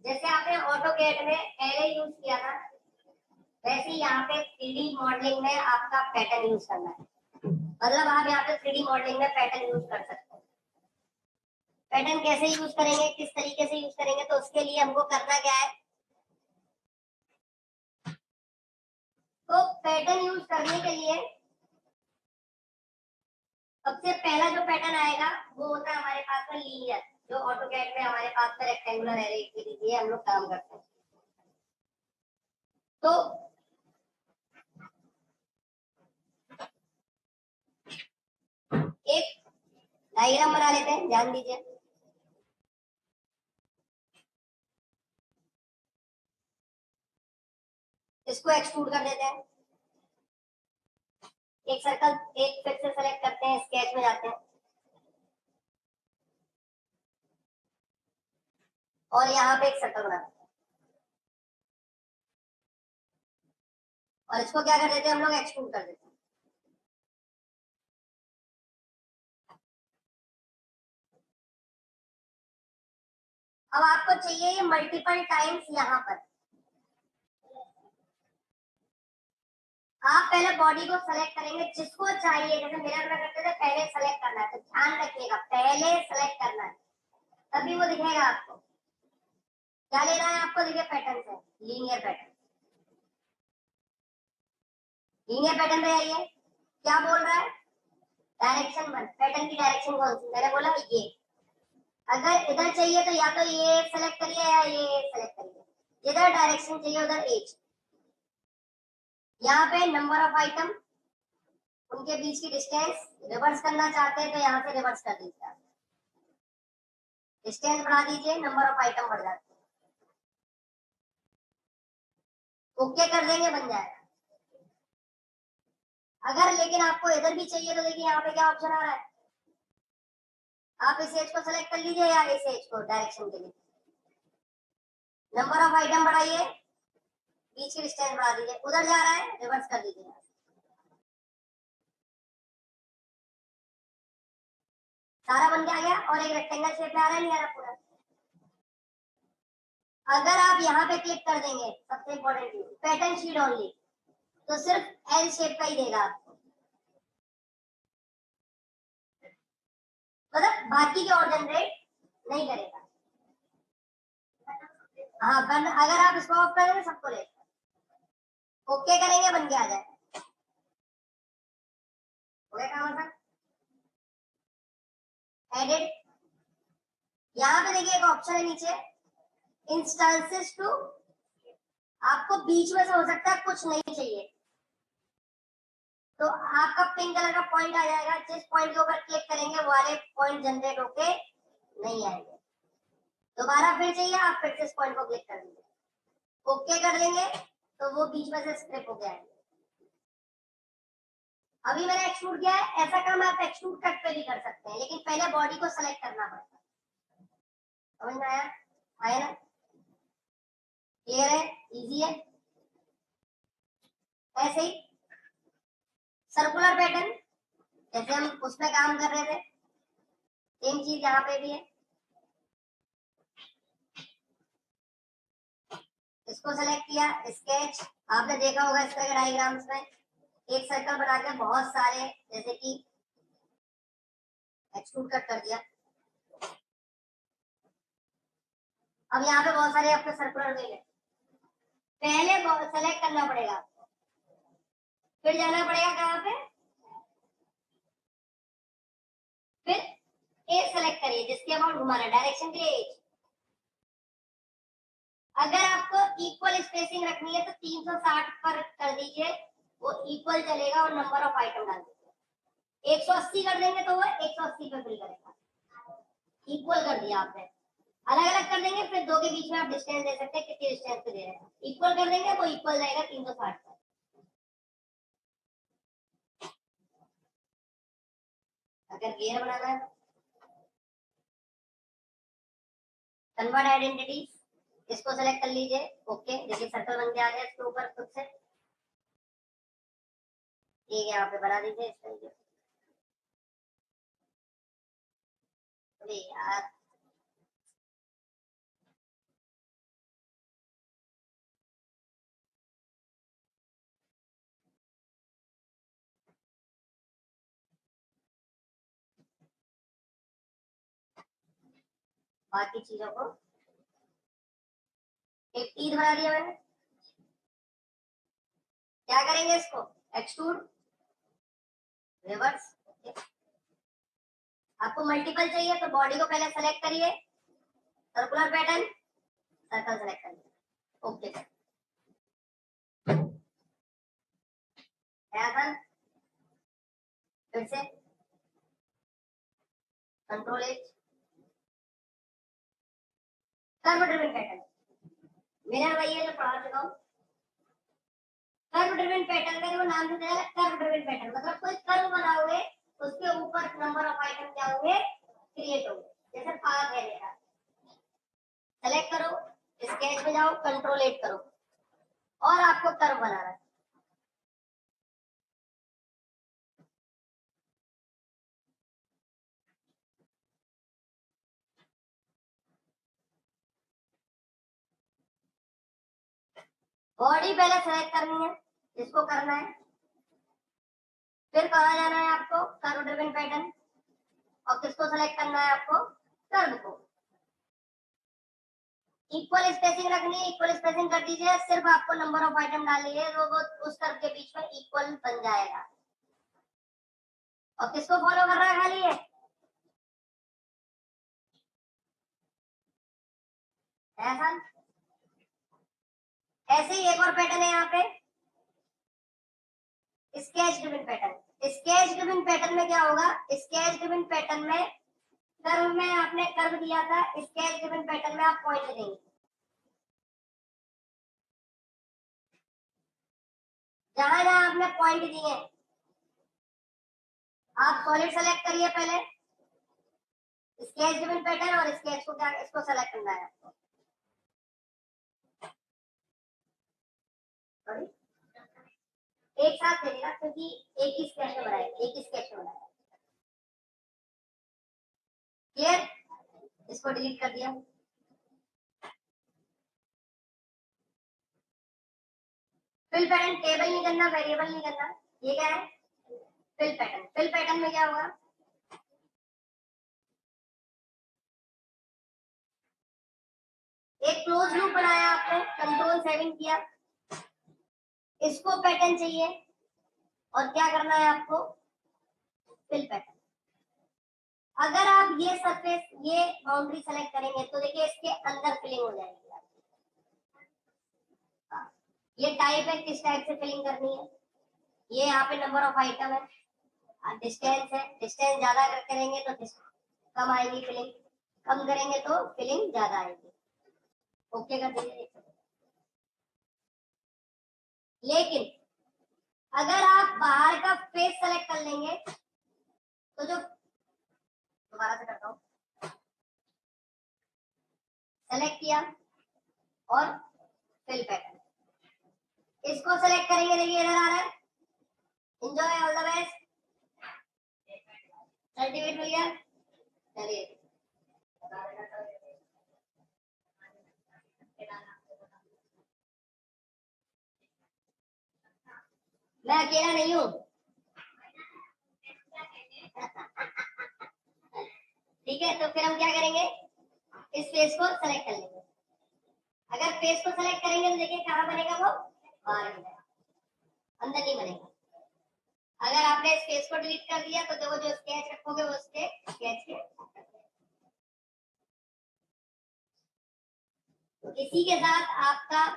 जैसे आपने ऑटोकैड में पहले यूज किया था, वैसे ही यहाँ पे 3D मॉडलिंग में आपका पैटर्न यूज करना है। मतलब आप यहाँ पे 3D मॉडलिंग में पैटर्न यूज कर सकते हैं। पैटर्न कैसे यूज करेंगे, किस तरीके से यूज करेंगे, तो उसके लिए हमको करना क्या है, तो पैटर्न यूज करने के लिए सबसे पहला जो पैटर्न आएगा वो होता है हमारे पास में लीनियर, जो ऑटोकैड में हमारे पास में रेक्टेंगुलर एरे के लिए हम लोग काम करते हैं। तो एक डायग्राम बना लेते हैं, ध्यान दीजिए। इसको एक्सट्रूड कर देते हैं। एक सर्कल एक फिर से सेलेक्ट करते हैं, स्केच में जाते हैं और यहाँ पे एक सर्कल बनाते हैं और इसको क्या कर देते हैं हम लोग, एक्सट्रूड कर देते हैं। अब आपको चाहिए ये मल्टीपल टाइम्स यहाँ पर। आप पहले बॉडी को सेलेक्ट करेंगे, जिसको चाहिए, जैसे मेरा करते थे पहले सेलेक्ट करना है, तो ध्यान रखिएगा पहले सेलेक्ट करना है, तभी वो दिखेगा आपको। क्या लेना है आपको, देखिए पैटर्न से लीनियर पैटर्न। लीनियर पैटर्न पे आइए, क्या बोल रहा है, डायरेक्शन 1, पैटर्न की डायरेक्शन कौन सी, मैंने बोला ये। अगर इधर चाहिए तो या तो ये सेलेक्ट करिए या ये सेलेक्ट करिए, जिधर डायरेक्शन चाहिए उधर एज। यहाँ पे नंबर ऑफ आइटम, उनके बीच की डिस्टेंस, रिवर्स करना चाहते हैं तो यहाँ से रिवर्स कर दीजिए, डिस्टेंस बढ़ा दीजिए, नंबर ऑफ आइटम बढ़ जाते हैं। ओके कर देंगे, बन जाएगा। अगर लेकिन आपको इधर भी चाहिए तो देखिए यहाँ पे क्या ऑप्शन आ रहा है, आप इस एज को सेलेक्ट कर लीजिए या इस एज को डायरेक्शन के लिए। नंबर ऑफ आइटम बढ़ाइए, बीच की डिस्टेंस बढ़ा दीजिए, उधर जा रहा है रिवर्स कर दीजिए। सारा बन के आ गया और एक रेक्टेंगल शेप में आ रहा है, नहीं आ रहा पूरा। अगर आप यहाँ पे क्लिक कर देंगे, सबसे इंपॉर्टेंट चीज पैटर्न शीट ओनली, तो सिर्फ एल शेप का ही देगा आपको, मतलब बाकी के और जनरेट नहीं करेगा। हाँ बन, अगर आप इसको ऑफ कर देंगे सबको ले, ओके करेंगे बन के आ जाए। हो गया काम आसान। एडिट, यहाँ पे देखिए एक ऑप्शन है नीचे, इंस्टांसेस टू, आपको बीच में से हो सकता है कुछ नहीं चाहिए, तो आपका पिंक कलर का पॉइंट आ जाएगा, जिस पॉइंट के ऊपर क्लिक करेंगे वो वाले पॉइंट जनरेट होके नहीं आएंगे। दोबारा फिर चाहिए, आप फिर से इस पॉइंट को क्लिक कर दीजिए, ओके कर देंगे तो वो बीच में से स्ट्रिप हो गया है। अभी मैंने एक्सट्रूड किया है, ऐसा काम आप एक्सट्रूड कट पे भी कर सकते हैं, लेकिन पहले बॉडी को सेलेक्ट करना पड़ता है। समझ में आया, आया ना, क्लियर है, इजी है। ऐसे ही सर्कुलर पैटर्न, जैसे हम उसमें काम कर रहे थे, सेम चीज यहाँ पे भी है। इसको सेलेक्ट किया, स्केच, आपने देखा होगा इस तरह के डायग्राम्स में एक सर्कल बना के बहुत सारे, जैसे कि एक्सट्रूड कट कर दिया। अब यहाँ पे बहुत सारे आपके सर्कुलर वेव है, पहले सेलेक्ट करना पड़ेगा आपको, फिर जाना पड़ेगा कहाँ पे, फिर ए सेलेक्ट करिए जिसके अबाउट घुमाना, डायरेक्शन के लिए एज। अगर आपको इक्वल स्पेसिंग रखनी है तो 360 पर कर दीजिए, वो इक्वल चलेगा और नंबर ऑफ आइटम डाल दीजिए। 180 कर देंगे तो वो 180 पे फिल करेगा, इक्वल कर दिया आपने। अलग अलग कर देंगे, फिर दो के बीच में आप डिस्टेंस दे सकते हैं, कितनी डिस्टेंस पे दे रहे हैं, इक्वल कर देंगे वो इक्वल जाएगा 360 पर। अगर गियर बनाना है, कन्वर्ट आइडेंटिटी, इसको सेलेक्ट कर लीजिए, ओके, देखिए सर्कल बन के आ गया इसके ऊपर खुद से, ये यहाँ पे बना दीजिए इस तरीके से। अरे यार बाकी चीजों को एक तीर बना दिया मैंने। क्या करेंगे इसको? Extrude, reverse. आपको मल्टीपल चाहिए तो बॉडी को पहले सेलेक्ट करिए, सर्कुलर पैटर्न, सर्कल सेलेक्ट करिए, ओके कर। फिर से control H, curve driven pattern. मेरा वही है जो पढ़ा चुका हूं। कर्व ड्रिवन पैटर्न का जो नाम से दिया है कर्व ड्रिवन पैटर्न, मतलब कोई कर्व बनाओगे उसके ऊपर नंबर ऑफ आइटम क्या होंगे? क्रिएट होंगे। जैसे पाथ है मेरा, सेलेक्ट करो, स्केच में जाओ, कंट्रोल एट करो और आपको कर्व बनाना है। बॉडी पहले सेलेक्ट करनी है, इसको करना है, फिर कहा जाना है आपको कर्व ड्रिवन पैटर्न और किसको सेलेक्ट करना है आपको? कर्व को। इक्वल स्पेसिंग रखनी है, इक्वल स्पेसिंग कर दीजिए, सिर्फ आपको नंबर ऑफ आइटम डालनी है तो वो उस कर्व के बीच में इक्वल बन जाएगा। और किसको फॉलो कर रहा है खाली है? ऐसा। ऐसे ही एक और पैटर्न है यहाँ पे, sketch driven pattern. Sketch driven pattern में क्या होगा? स्केच ड्रिवन पैटर्न में कर्व में आपने कर्व दिया था, स्केच ड्रिवन पैटर्न में आप पॉइंट देंगे। जहां जहां आपने पॉइंट दिए आप सॉलिड सेलेक्ट करिए पहले, स्केच ड्रिवन पैटर्न, और स्केच को क्या, इसको सेलेक्ट करना है आपको। एक साथ देगा क्योंकि एक ही स्केच में बनाएगा, एक ही स्केच में बनाएगा। क्लियर? इसको डिलीट कर दिया। फिल पैटर्न टेबल नहीं करना, वेरिएबल नहीं करना। ये क्या है? Fill pattern. फिल पैटर्न में क्या होगा? एक क्लोज लूप बनाया आपने, कंट्रोल 7 किया, इसको पैटर्न चाहिए और क्या करना है आपको? Fill pattern. अगर आप ये सरफेस, ये बाउंड्री सेलेक्ट करेंगे तो देखिए इसके अंदर फिलिंग हो जाएगी। ये टाइप है, किस टाइप से फिलिंग करनी है। ये यहाँ पे नंबर ऑफ आइटम है, डिस्टेंस है, डिस्टेंस ज्यादा करेंगे तो कम आएगी फिलिंग, कम करेंगे तो फिलिंग ज्यादा आएगी। ओके कर दीजिए। लेकिन अगर आप बाहर का फेस सेलेक्ट कर लेंगे तो जो, दोबारा से करता हूँ, सेलेक्ट किया और फिल पैटर्न, इसको सेलेक्ट करेंगे, देखिए इधर आ रहा है, enjoy, all the best, certificate मिल गया। चलिए मैं अकेला नहीं हूँ। ठीक है, तो फिर हम क्या करेंगे? इस फेस को सेलेक्ट कर लेंगे। अगर फेस को सेलेक्ट करेंगे तो देखिए कहाँ बनेगा वो? बाहर बनेगा, अंदर नहीं बनेगा। अगर आपने इस फेस को डिलीट कर दिया तो देखो जो स्केच रखोगे वो उसके स्केच के। तो इसी के साथ आपका